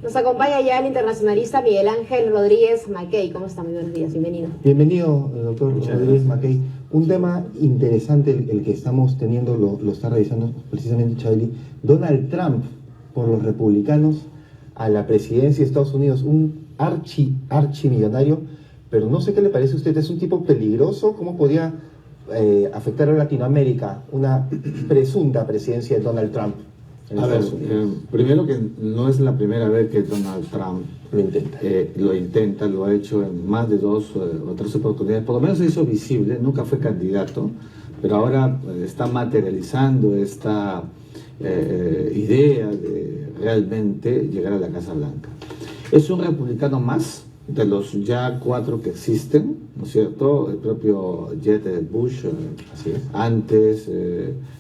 Nos acompaña ya el internacionalista Miguel Ángel Rodríguez Mackey. ¿Cómo está? Muy buenos días, bienvenido. Bienvenido, doctor Rodríguez Mackey. Un tema interesante el que estamos teniendo, lo está revisando precisamente Chabeli. Donald Trump por los republicanos a la presidencia de Estados Unidos, un archimillonario, pero no sé qué le parece a usted, es un tipo peligroso. ¿Cómo podía afectar a Latinoamérica una presunta presidencia de Donald Trump en Estados Unidos? Primero que no es la primera vez que Donald Trump lo intenta. Lo ha hecho en más de 2 o 3 oportunidades, por lo menos se hizo visible, nunca fue candidato, pero ahora está materializando esta idea de realmente llegar a la Casa Blanca. Es un republicano más de los ya 4 que existen, ¿no es cierto? El propio Jeb Bush, antes,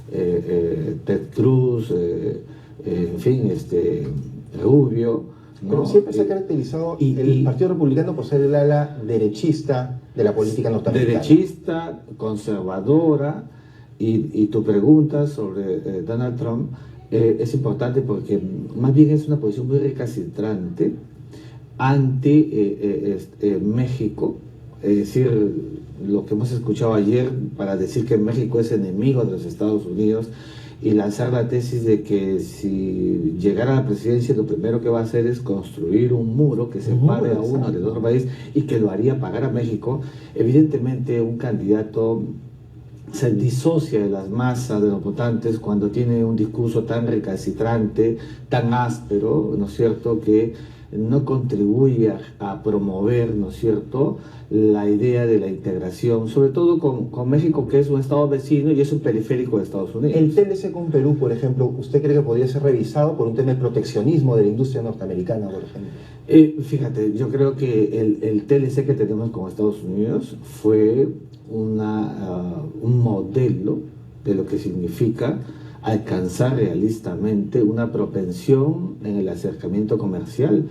Ted Cruz, en fin, Rubio. Pero siempre se ha caracterizado el Partido Republicano por ser el ala derechista de la política norteamericana. Derechista, conservadora, y tu pregunta sobre Donald Trump es importante porque más bien es una posición muy recalcitrante ante México, es decir, lo que hemos escuchado ayer para decir que México es enemigo de los Estados Unidos y lanzar la tesis de que si llegara a la presidencia lo primero que va a hacer es construir un muro que separe a uno del otro país y que lo haría pagar a México. Evidentemente un candidato se disocia de las masas, de los votantes, cuando tiene un discurso tan recalcitrante, tan áspero, ¿no es cierto?, que no contribuye a promover, ¿no es cierto?, la idea de la integración, sobre todo con México, que es un estado vecino y es un periférico de Estados Unidos. El TLC con Perú, por ejemplo, ¿usted cree que podría ser revisado por un tema de proteccionismo de la industria norteamericana, por ejemplo? Fíjate, yo creo que el TLC que tenemos con Estados Unidos fue un modelo de lo que significa alcanzar realistamente una propensión en el acercamiento comercial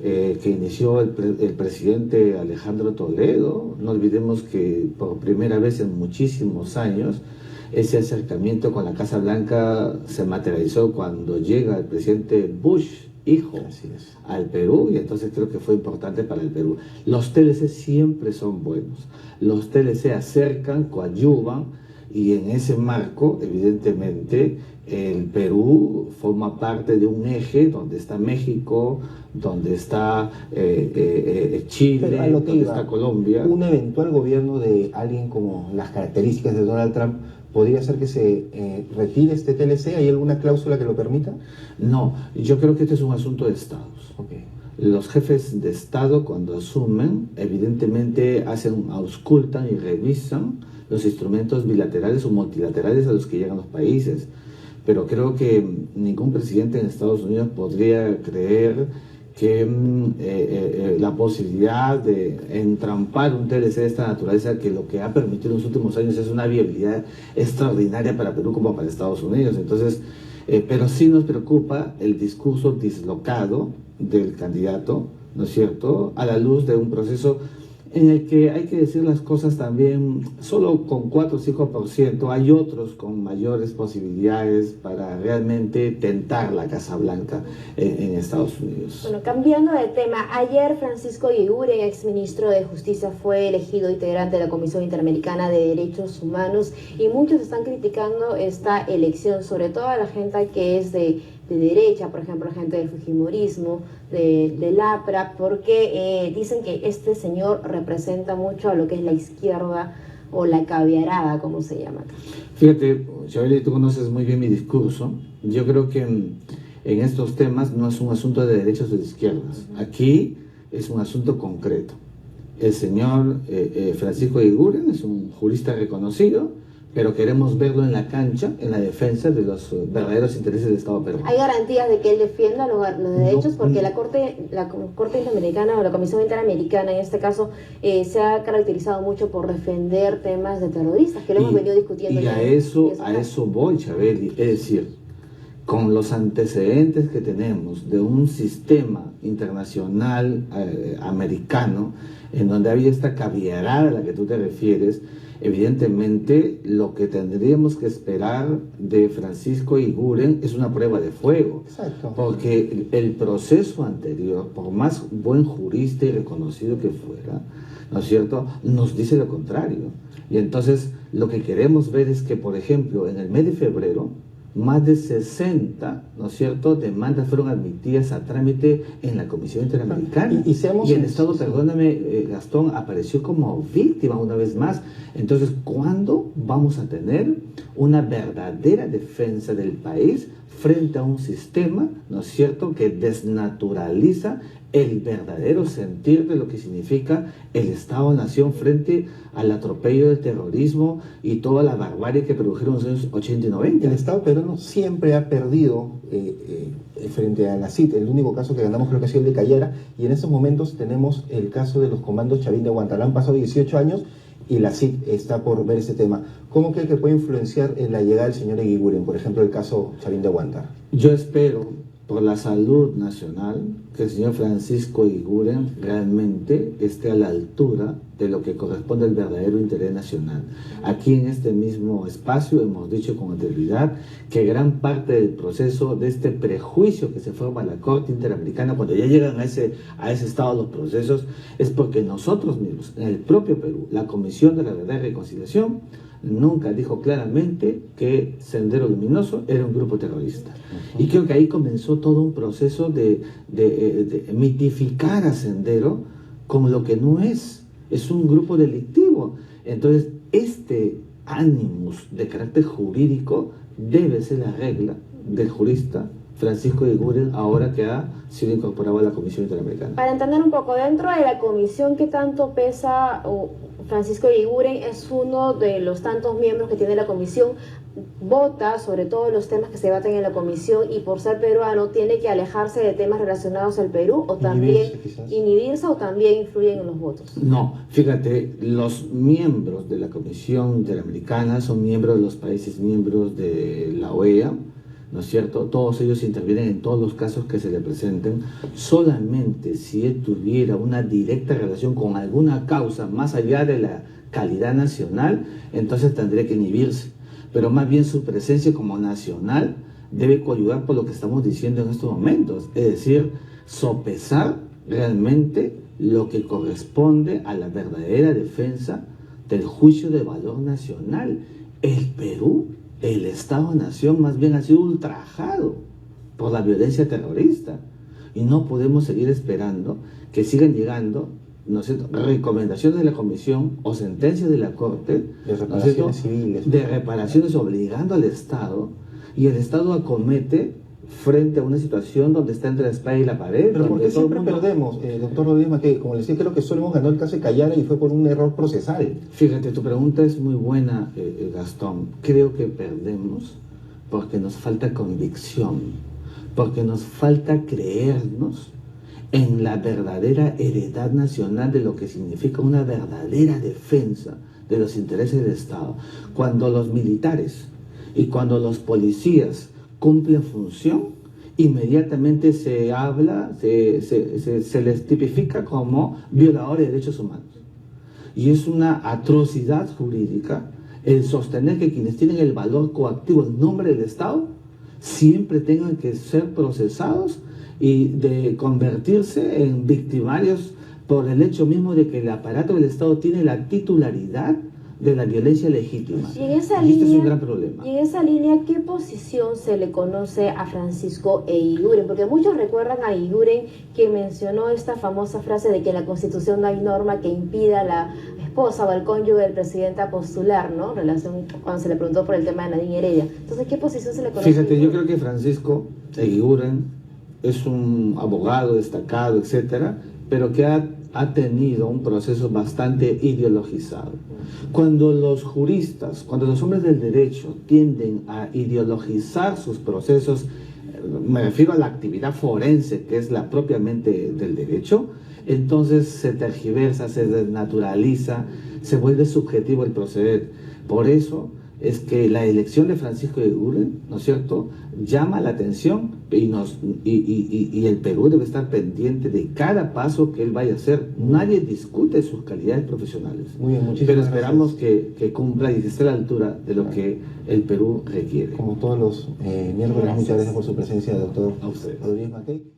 que inició el presidente Alejandro Toledo. No olvidemos que por primera vez en muchísimos años ese acercamiento con la Casa Blanca se materializó cuando llega el presidente Bush, hijo, al Perú, y entonces creo que fue importante para el Perú. Los TLC siempre son buenos, los TLC acercan, coadyuvan, y en ese marco, evidentemente, el Perú forma parte de un eje donde está México, donde está Chile, donde está Colombia. Un eventual gobierno de alguien como las características de Donald Trump ¿podría ser que se retire este TLC? ¿Hay alguna cláusula que lo permita? No, yo creo que este es un asunto de estados. Los jefes de Estado, cuando asumen, evidentemente auscultan y revisan los instrumentos bilaterales o multilaterales a los que llegan los países. Pero creo que ningún presidente en Estados Unidos podría creer que la posibilidad de entrampar un TLC de esta naturaleza, que lo que ha permitido en los últimos años es una viabilidad extraordinaria para Perú como para Estados Unidos. Entonces, pero sí nos preocupa el discurso dislocado del candidato, ¿no es cierto?, a la luz de un proceso en el que hay que decir las cosas también, solo con 4 o 5%, hay otros con mayores posibilidades para realmente tentar la Casa Blanca en Estados Unidos. Bueno, cambiando de tema, ayer Francisco Yeyure, exministro de Justicia, fue elegido integrante de la Comisión Interamericana de Derechos Humanos, y muchos están criticando esta elección, sobre todo a la gente que es de derecha, por ejemplo, gente del fujimorismo, del APRA, porque dicen que este señor representa mucho a lo que es la izquierda o la caviarada, como se llama acá. Fíjate, Chabeli, tú conoces muy bien mi discurso. Yo creo que en estos temas no es un asunto de derechas o de izquierdas. Aquí es un asunto concreto. El señor Francisco Eguiguren es un jurista reconocido, pero queremos verlo en la cancha, en la defensa de los verdaderos intereses del Estado peruano. ¿Hay garantías de que él defienda los derechos? Porque la Corte Interamericana, o la Comisión Interamericana en este caso, se ha caracterizado mucho por defender temas de terroristas, que lo hemos venido discutiendo. Y a eso voy, Chabeli. Es decir, con los antecedentes que tenemos de un sistema internacional americano, en donde había esta caviarada a la que tú te refieres, evidentemente lo que tendríamos que esperar de Francisco Eguiguren es una prueba de fuego. Exacto. Porque el proceso anterior, por más buen jurista y reconocido que fuera, ¿no es cierto?, nos dice lo contrario. Y entonces lo que queremos ver es que, por ejemplo, en el mes de febrero, más de 60, ¿no es cierto?, demandas fueron admitidas a trámite en la Comisión Interamericana. Y el Estado, perdóname, Gastón, apareció como víctima una vez más. Entonces, ¿cuándo vamos a tener una verdadera defensa del país frente a un sistema, ¿no es cierto?, que desnaturaliza el verdadero sentir de lo que significa el Estado-Nación frente al atropello del terrorismo y toda la barbarie que produjeron los años 80 y 90? El Estado peruano siempre ha perdido frente a la CIT. El único caso que ganamos creo que ha sido el de Cayara, y en estos momentos tenemos el caso de los comandos Chavín de Huantarán. Han pasado 18 años y la CIT está por ver ese tema. ¿Cómo cree que puede influenciar en la llegada del señor Eguiguren, por ejemplo, el caso Chavín de Huántar? Yo espero, por la salud nacional, que el señor Francisco Eguiguren realmente esté a la altura de lo que corresponde al verdadero interés nacional. Aquí en este mismo espacio hemos dicho con anterioridad que gran parte del proceso de este prejuicio que se forma en la Corte Interamericana cuando ya llegan a ese estado los procesos es porque nosotros mismos, en el propio Perú, la Comisión de la Verdad y Reconciliación nunca dijo claramente que Sendero Luminoso era un grupo terrorista. Y creo que ahí comenzó todo un proceso de mitificar a Sendero como lo que no es un grupo delictivo. Entonces, este ánimus de carácter jurídico debe ser la regla del jurista Francisco Eguiguren, ahora que ha sido incorporado a la Comisión Interamericana. Para entender un poco, dentro de la comisión, ¿qué tanto pesa Francisco Eguiguren? Es uno de los tantos miembros que tiene la comisión, vota sobre todos los temas que se debaten en la comisión, y por ser peruano tiene que alejarse de temas relacionados al Perú, o también inhibirse, o también influyen en los votos. No, fíjate, los miembros de la Comisión Interamericana son miembros de los países miembros de la OEA, ¿no es cierto? Todos ellos intervienen en todos los casos que se le presenten. Solamente si él tuviera una directa relación con alguna causa más allá de la calidad nacional, entonces tendría que inhibirse. Pero más bien su presencia como nacional debe coadyuvar por lo que estamos diciendo en estos momentos, es decir, sopesar realmente lo que corresponde a la verdadera defensa del juicio de valor nacional. El Perú, el Estado-Nación, más bien ha sido ultrajado por la violencia terrorista, y no podemos seguir esperando que sigan llegando, ¿no es cierto?, recomendaciones de la Comisión o sentencias de la Corte de reparaciones civiles, de reparaciones obligando al Estado, y el Estado acomete frente a una situación donde está entre la espada y la pared. Pero ¿por qué siempre perdemos, doctor Rodríguez Mackey? Como les decía, creo que solo hemos ganado el caso de Cayara y fue por un error procesal. Fíjate, tu pregunta es muy buena, Gastón. Creo que perdemos porque nos falta convicción, porque nos falta creernos en la verdadera heredad nacional de lo que significa una verdadera defensa de los intereses del Estado. Cuando los militares y cuando los policías cumplen función, inmediatamente se habla, se les tipifica como violadores de derechos humanos. Y es una atrocidad jurídica el sostener que quienes tienen el valor coactivo en nombre del Estado siempre tengan que ser procesados y de convertirse en victimarios por el hecho mismo de que el aparato del Estado tiene la titularidad de la violencia legítima. Y este es un gran problema. Y en esa línea, ¿qué posición se le conoce a Francisco Eguiguren? Porque muchos recuerdan a Eguiguren, que mencionó esta famosa frase de que en la Constitución no hay norma que impida a la esposa o al cónyuge del presidente a postular, ¿no? En relación cuando se le preguntó por el tema de Nadine Heredia. Entonces, ¿qué posición se le conoce? Fíjate, yo creo que Francisco Eguiguren es un abogado destacado, etcétera, pero que ha tenido un proceso bastante ideologizado. Cuando los juristas, cuando los hombres del derecho tienden a ideologizar sus procesos, me refiero a la actividad forense, que es la propiamente del derecho, entonces se tergiversa, se desnaturaliza, se vuelve subjetivo el proceder. Por eso es que la elección de Francisco Eguren, ¿no es cierto?, llama la atención y el Perú debe estar pendiente de cada paso que él vaya a hacer. Nadie discute sus calidades profesionales. Muy bien, muchísimas pero esperamos gracias. que cumpla y que esté a la altura de lo que el Perú requiere. Como todos los miércoles, muchas gracias por su presencia, doctor A usted. Rodríguez Mackey.